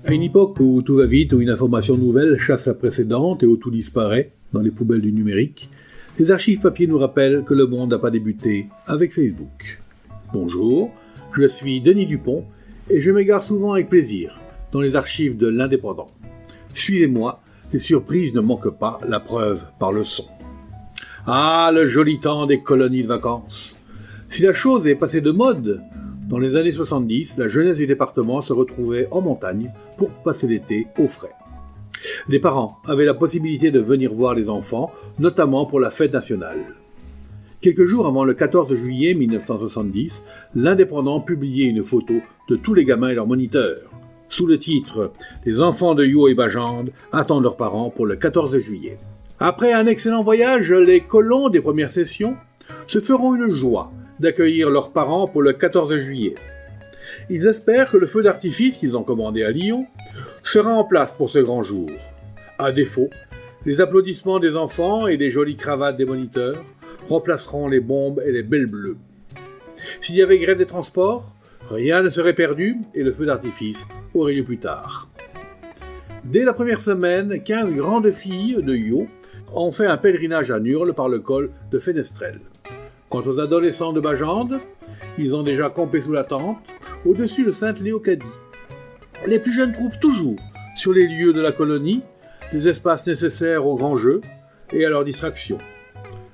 À une époque où tout va vite, où une information nouvelle chasse la précédente et où tout disparaît dans les poubelles du numérique, les archives papier nous rappellent que le monde n'a pas débuté avec Facebook. Bonjour, je suis Denis Dupont et je m'égare souvent avec plaisir dans les archives de l'Indépendant. Suivez-moi, les surprises ne manquent pas, la preuve par le son. Ah, le joli temps des colonies de vacances. Si la chose est passée de mode, dans les années 70, la jeunesse du département se retrouvait en montagne pour passer l'été au frais. Les parents avaient la possibilité de venir voir les enfants, notamment pour la fête nationale. Quelques jours avant le 14 juillet 1970, l'Indépendant publiait une photo de tous les gamins et leurs moniteurs, sous le titre « Les enfants de Yo et Bajande attendent leurs parents pour le 14 juillet ». Après un excellent voyage, les colons des premières sessions se feront une joie d'accueillir leurs parents pour le 14 juillet. Ils espèrent que le feu d'artifice qu'ils ont commandé à Lyon sera en place pour ce grand jour. À défaut, les applaudissements des enfants et les jolies cravates des moniteurs remplaceront les bombes et les belles bleues. S'il y avait grève des transports, rien ne serait perdu et le feu d'artifice aurait lieu plus tard. Dès la première semaine, 15 grandes filles de Yo ont fait un pèlerinage à Nurles par le col de Fenestrelle. Quant aux adolescents de Bajande, ils ont déjà campé sous la tente, au-dessus de Sainte-Léocadie. Les plus jeunes trouvent toujours, sur les lieux de la colonie, les espaces nécessaires aux grands jeux et à leur distraction.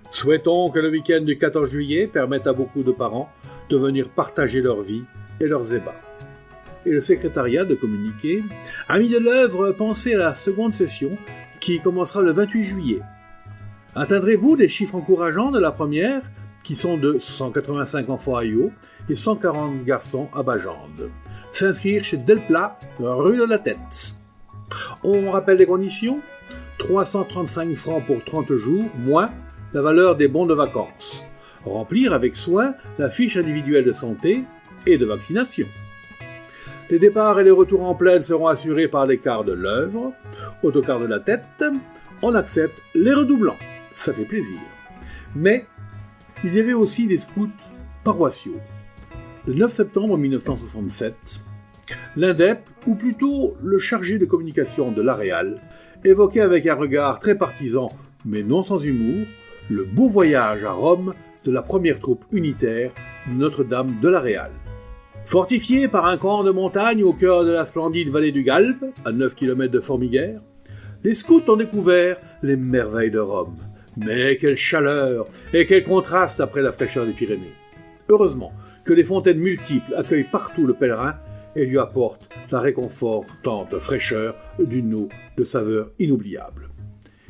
Souhaitons que le week-end du 14 juillet permette à beaucoup de parents de venir partager leur vie et leurs ébats. Et le secrétariat de communiqué a mis de l'œuvre pensée à la seconde session qui commencera le 28 juillet. Atteindrez-vous des chiffres encourageants de la première, qui sont de 185 enfants à Yo et 140 garçons à Bajande. S'inscrire chez Delplat, rue de la Tête. On rappelle les conditions : 335 francs pour 30 jours, moins la valeur des bons de vacances. Remplir avec soin la fiche individuelle de santé et de vaccination. Les départs et les retours en plaine seront assurés par les cars de l'œuvre, autocar de la Tête. On accepte les redoublants. Ça fait plaisir. Mais il y avait aussi des scouts paroissiaux. Le 9 septembre 1967, l'INDEP, ou plutôt le chargé de communication de l'Aréal, évoquait avec un regard très partisan, mais non sans humour, le beau voyage à Rome de la première troupe unitaire Notre-Dame de l'Aréal. Fortifiés par un camp de montagne au cœur de la splendide vallée du Galbe, à 9 km de Formiguères, les scouts ont découvert les merveilles de Rome. Mais quelle chaleur et quel contraste après la fraîcheur des Pyrénées. Heureusement que les fontaines multiples accueillent partout le pèlerin et lui apportent la réconfortante fraîcheur d'une eau de saveur inoubliable.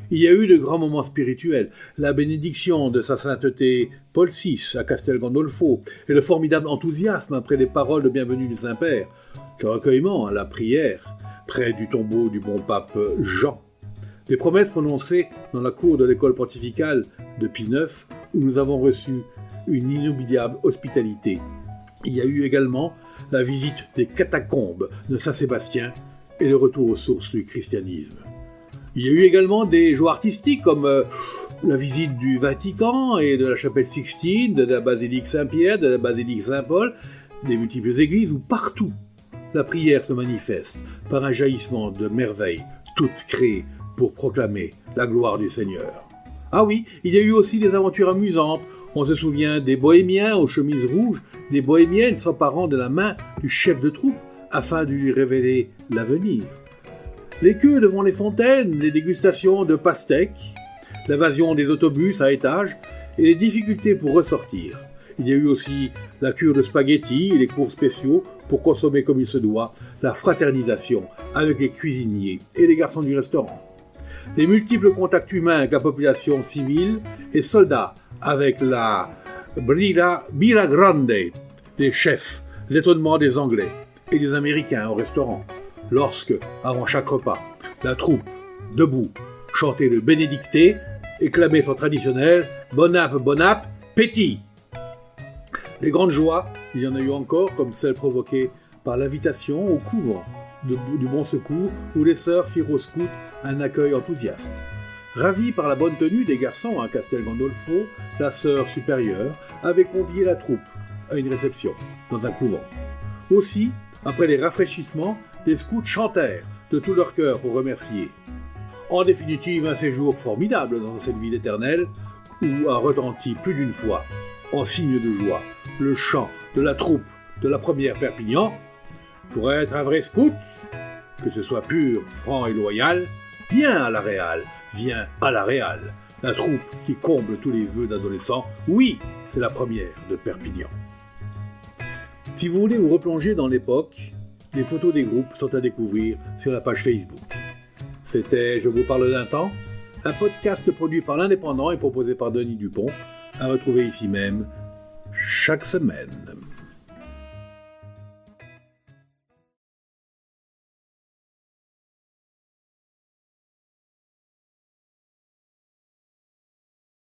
Il y a eu de grands moments spirituels, la bénédiction de sa sainteté Paul VI à Castel Gandolfo et le formidable enthousiasme après les paroles de bienvenue du Saint-Père, le recueillement à la prière près du tombeau du bon pape Jean. Les promesses prononcées dans la cour de l'école pontificale de Pie IX, où nous avons reçu une inoubliable hospitalité. Il y a eu également la visite des catacombes de Saint-Sébastien et le retour aux sources du christianisme. Il y a eu également des joies artistiques comme la visite du Vatican et de la chapelle Sixtine, de la basilique Saint-Pierre, de la basilique Saint-Paul, des multiples églises où partout la prière se manifeste par un jaillissement de merveilles toutes créées pour proclamer la gloire du Seigneur. Ah oui, il y a eu aussi des aventures amusantes. On se souvient des bohémiens aux chemises rouges, des bohémiennes s'emparant de la main du chef de troupe afin de lui révéler l'avenir. Les queues devant les fontaines, les dégustations de pastèques, l'invasion des autobus à étages et les difficultés pour ressortir. Il y a eu aussi la cure de spaghettis et les cours spéciaux pour consommer comme il se doit, la fraternisation avec les cuisiniers et les garçons du restaurant. Les multiples contacts humains avec la population civile et soldats avec la Birra Grande des chefs, l'étonnement des Anglais et des Américains au restaurant, lorsque, avant chaque repas, la troupe, debout, chantait le Bénédicté et clamait son traditionnel « Bon app, pétit !» Les grandes joies, il y en a eu encore, comme celle provoquée par l'invitation au couvent du Bon Secours, où les sœurs firent aux scouts un accueil enthousiaste. Ravie par la bonne tenue des garçons à Castel Gandolfo, la sœur supérieure avait convié la troupe à une réception dans un couvent. Aussi, après les rafraîchissements, les scouts chantèrent de tout leur cœur pour remercier. En définitive, un séjour formidable dans cette ville éternelle où a retenti plus d'une fois, en signe de joie, le chant de la troupe de la première Perpignan. Pour être un vrai scout, que ce soit pur, franc et loyal, viens à la Réal, viens à la Réal, la troupe qui comble tous les vœux d'adolescents. Oui, c'est la première de Perpignan. Si vous voulez vous replonger dans l'époque, les photos des groupes sont à découvrir sur la page Facebook. C'était Je vous parle d'un temps, un podcast produit par l'Indépendant et proposé par Denis Dupont, à retrouver ici même chaque semaine.